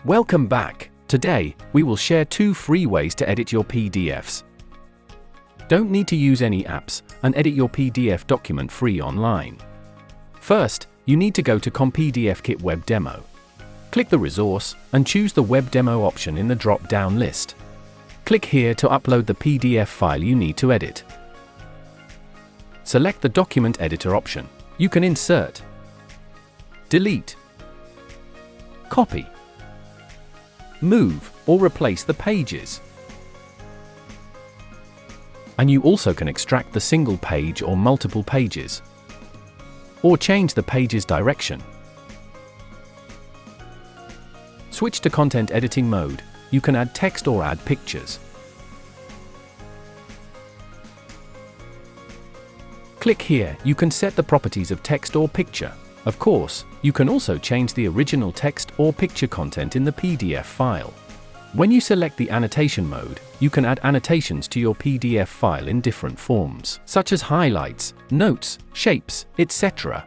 Welcome back. Today, we will share 2 free ways to edit your PDFs. Don't need to use any apps and edit your PDF document free online. First, you need to go to ComPDFKit Web Demo. Click the resource and choose the Web Demo option in the drop-down list. Click here to upload the PDF file you need to edit. Select the Document Editor option. You can insert, delete, copy, move, or replace the pages. And you also can extract the single page or multiple pages, or change the page's direction. Switch to content editing mode. You can add text or add pictures. Click here, you can set the properties of text or picture. Of course, you can also change the original text or picture content in the PDF file. When you select the annotation mode, you can add annotations to your PDF file in different forms, such as highlights, notes, shapes, etc.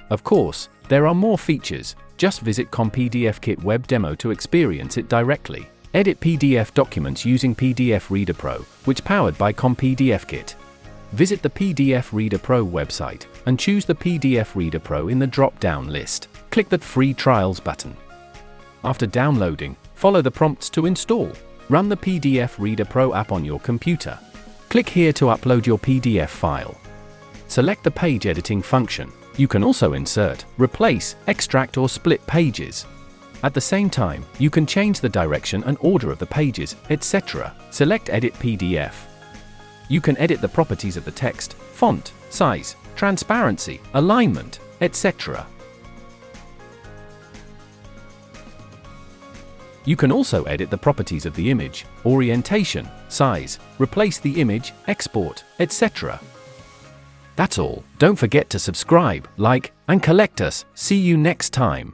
Of course, there are more features. Just visit ComPDFKit Web Demo to experience it directly. Edit PDF documents using PDF Reader Pro, which powered by ComPDFKit. Visit the PDF Reader Pro website and choose the PDF Reader Pro in the drop-down list. Click the Free Trials button. After downloading, follow the prompts to install. Run the PDF Reader Pro app on your computer. Click here to upload your PDF file. Select the page editing function. You can also insert, replace, extract or split pages. At the same time, you can change the direction and order of the pages, etc. Select Edit PDF. You can edit the properties of the text, font, size, transparency, alignment, etc. You can also edit the properties of the image, orientation, size, replace the image, export, etc. That's all. Don't forget to subscribe, like, and collect us. See you next time.